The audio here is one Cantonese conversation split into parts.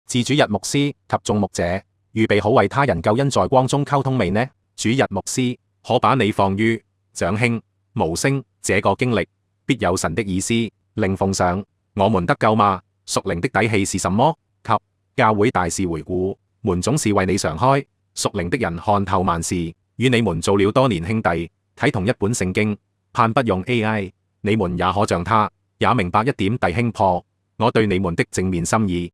自主日牧師及眾牧者，預備好為他人救恩在光中溝通未呢？主日牧師可把你放於長兄無聲這個經歷，必有神的意思。另奉上我們得救嗎？屬靈的底氣是什麼？及教會大事回顧，門總是為你常開。屬靈的人看透萬事，與你們做了多年兄弟，睇同一本聖經，盼不用 AI， 你們也可像他，也明白一點弟兄破我對你們的正面心意。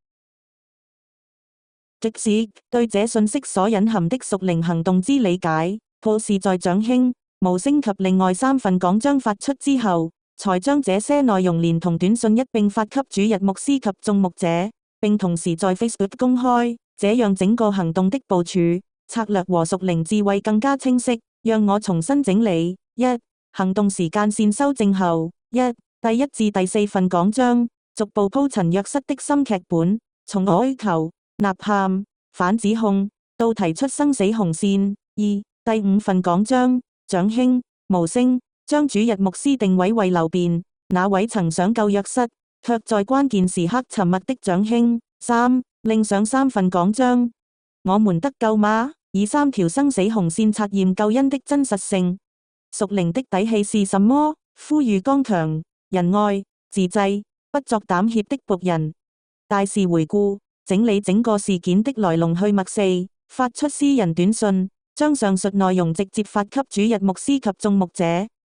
即使對這信息所隱含的屬靈行動之理解，破是在長兄無聲及另外3份講章發出之後，才將這些內容連同短信一併發給主日牧師及眾牧者，並同時在 Facebook 公開，這樣整個行動的部署、策略和屬靈智慧更加清晰。讓我重新整理：一、行動時間線修正後，第1至第4份講章逐步鋪陳約瑟的新劇本，從哀求、吶喊、反指控到提出生死紅線。第5份講章，長兄無聲將主日牧師定位為流便，那位曾想救約瑟，卻在關鍵時刻沉默的長兄。3、另上3份講章，我們得救嗎？以3條生死紅線察驗救恩的真實性。屬靈的底氣是什麼？呼籲剛強、仁愛、自制、不作膽怯的僕人。大事回顧，整理整個事件的來龍去脈。4、發出私人短信，將上述內容直接發給主日牧師及眾牧者，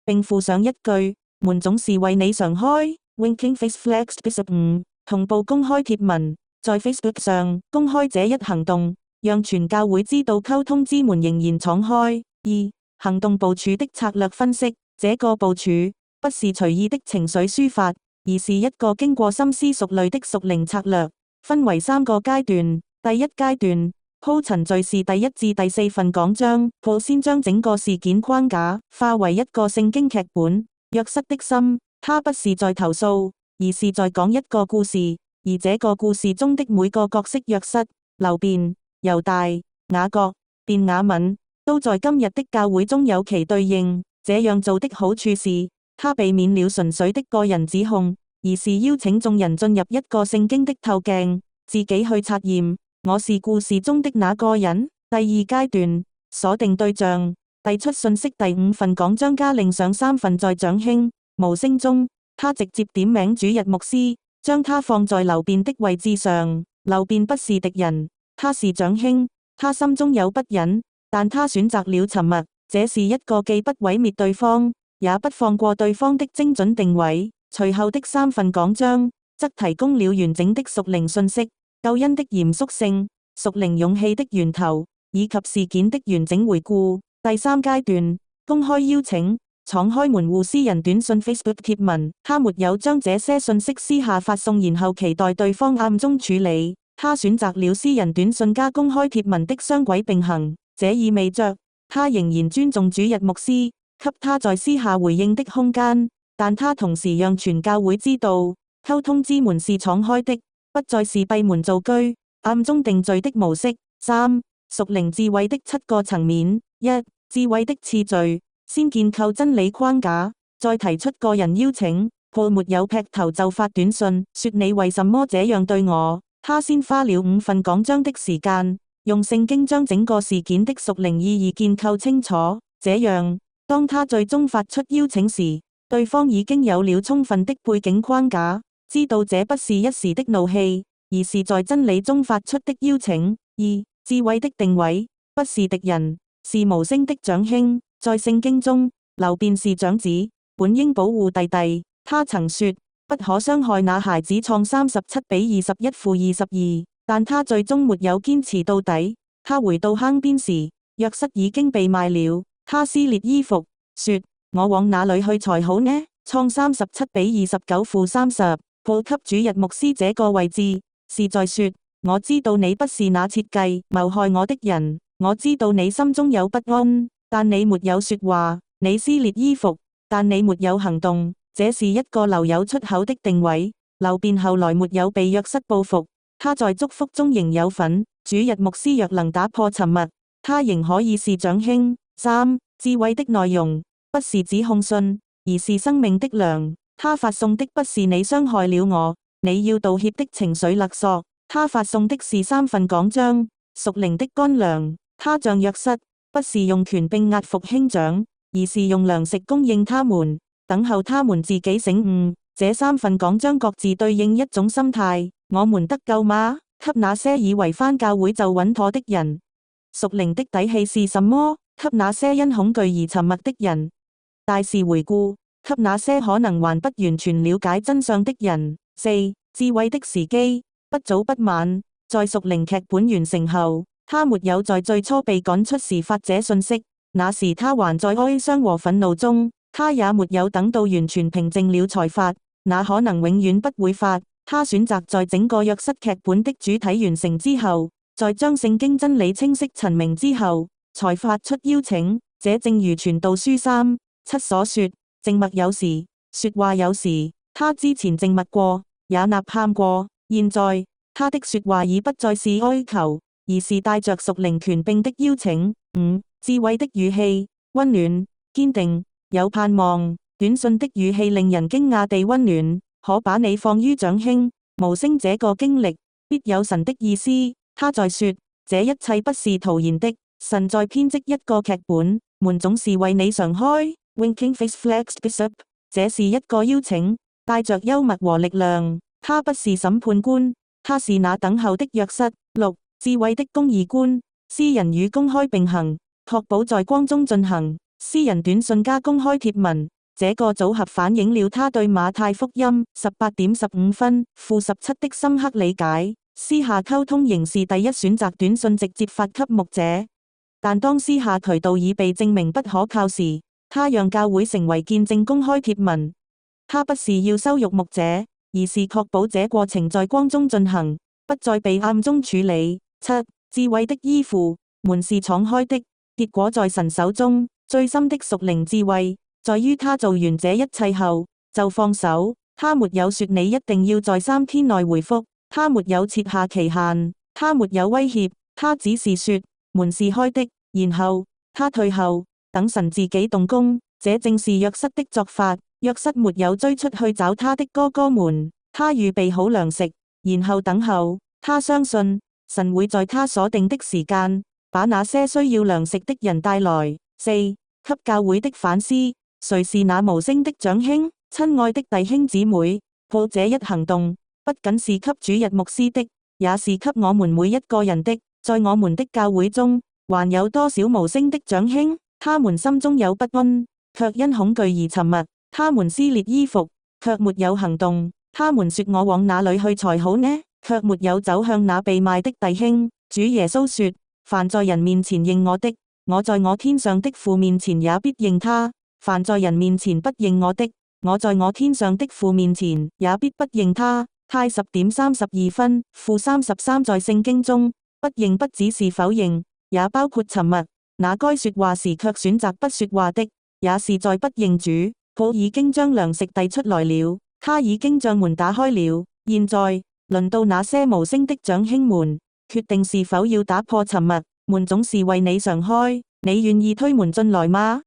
並附上一句：門總是為你常開。Winking face flexed bishop 5，同步公開貼文，在 Facebook 上公開這一行動，讓全教會知道溝通之門仍然敞開。2、行動部署的策略分析，這個部署不是隨意的情緒抒發，而是一個經過深思熟慮的屬靈策略，分為3個階段。第一階段，鋪陳敘事第1至第4份講章，先將整個事件框架化為一個聖經劇本。約瑟的心，他不是在投訴，而是在講一個故事，而這個故事中的每個角色，約瑟、流便、猶大、雅各、便雅憫，都在今日的教會中有其對應。這樣做的好處是，他避免了純粹的個人指控，而是邀請眾人進入一個聖經的透鏡，自己去察驗，我是故事中的那個人。第二階段，鎖定對象，遞出信息。第5份講章加另上3份在長兄無聲中，他直接點名主日牧師，將他放在流便的位置上。流便不是敵人，他是長兄，他心中有不忍，但他選擇了沉默。這是一個既不毀滅對方，也不放過對方的精準定位。隨後的3份講章則提供了完整的屬靈信息、救恩的嚴肅性、屬靈勇氣的源頭，以及事件的完整回顧。第3階段，公開邀請，敞開門戶私人短信 Facebook 貼文，他沒有將這些信息私下發送，然後期待對方暗中處理。他選擇了私人短信加公開貼文的雙軌並行，這意味着他仍然尊重主日牧師給他在私下回應的空間，但他同時讓全教會知道，溝通之門是敞開的，不再是閉門造車、暗中定罪的模式。3、屬靈智慧的7個層面。1、智慧的次序，先建構真理框架，再提出個人邀請。沒有劈頭就發短信，說你為什麼這樣對我。他先花了5份講章的時間，用聖經將整個事件的屬靈意義建構清楚。這樣，當他最終發出邀請時，對方已經有了充分的背景框架，知道這不是一時的怒氣，而是在真理中發出的邀請。2、智慧的定位，不是敵人，是無聲的長兄。在聖經中，流便是長子，本應保護弟弟。他曾說不可傷害那孩子，創37:21-22，但他最終沒有堅持到底。他回到坑邊時，約瑟已經被賣了。他撕裂衣服，說：我往哪裏去才好呢？創37:29-30，報給主日牧師這個位置，是在說：我知道你不是那設計謀害我的人，我知道你心中有不安，但你沒有說話。你撕裂衣服，但你沒有行動。這是一個留有出口的定位。流便後來沒有被約瑟報復，他在祝福中仍有份。主日牧師若能打破沉默，他仍可以是長兄。3、智慧的內容，不是指控信，而是生命的糧。他發送的不是你傷害了我，你要道歉的情緒勒索，他發送的是3份講章，屬靈的乾糧。他像約瑟，不是用權柄壓服兄長，而是用糧食供應他們，等候他們自己醒悟。這3份講章各自對應一種心態：我們得救嗎？給那些以為返教會就穩妥的人。屬靈的底氣是什麼？給那些因恐懼而沉默的人。大事回顧，給那些可能還不完全了解真相的人。4. 智慧的時機，不早不晚。在屬靈劇本完成後，他沒有在最初被趕出時發這訊息，那時他還在哀傷和憤怒中，他也沒有等到完全平靜了才發，那可能永遠不會發。他選擇在整個約瑟劇本的主體完成之後，在將聖經真理清晰陳明之後，才發出邀請。這正如傳道書3:7所說：靜默有時，說話有時。他之前靜默過，也吶喊過，現在他的說話已不再是哀求，而是帶着屬靈權柄的邀請。5. 智慧的語氣，溫暖、堅定、有盼望。短信的語氣令人驚訝地溫暖。可把你放於長兄無聲這個經歷，必有神的意思。他在說，這一切不是徒然的。神在編織一個劇本，門總是為你常開。Winking face flexed bishop， 這是一個邀請，帶着幽默和力量。他不是審判官，他是那等候的約瑟。6. 智慧的公義觀，私人與公開並行，確保在光中進行。私人短信加公開貼文，這個組合反映了他對馬太福音18:15-17的深刻理解。私下溝通仍是第一選擇，短信直接發給牧者。但當私下渠道已被證明不可靠時，他讓教會成為見證，公開貼文。他不是要羞辱牧者，而是確保這過程在光中進行，不再被暗中處理。7. 智慧的依附，門是敞開的，結果在神手中。最深的屬靈智慧，在於他做完這一切後，就放手。他沒有說你一定要在3天內回覆，他沒有設下期限，他沒有威脅，他只是說門是開的，然後他退後，等神自己動工。這正是約瑟的作法。約瑟沒有追出去找他的哥哥們，他預備好糧食，然後等候。他相信神會在他所定的時間，把那些需要糧食的人帶來。4. 給教會的反思，誰是那無聲的長兄？親愛的弟兄姊妹，抱這一行動，不僅是給主日牧師的，也是給我們每一個人的。在我們的教會中，還有多少無聲的長兄？他們心中有不安，卻因恐懼而沉默。他們撕裂衣服，卻沒有行動。他們說我往哪裏去才好呢？卻沒有走向那被賣的弟兄。主耶穌說：凡在人面前認我的，我在我天上的父面前也必認他；凡在人面前不認我的，我在我天上的父面前也必不認他。太10:32，負33在聖經中，不認不只是否認，也包括沉默。那該說話時卻選擇不說話的，也是在不認主。僕已經將糧食遞出來了，他已經將門打開了。現在輪到那些無聲的長兄們，決定是否要打破沉默。門總是為你常開，你願意推門進來嗎？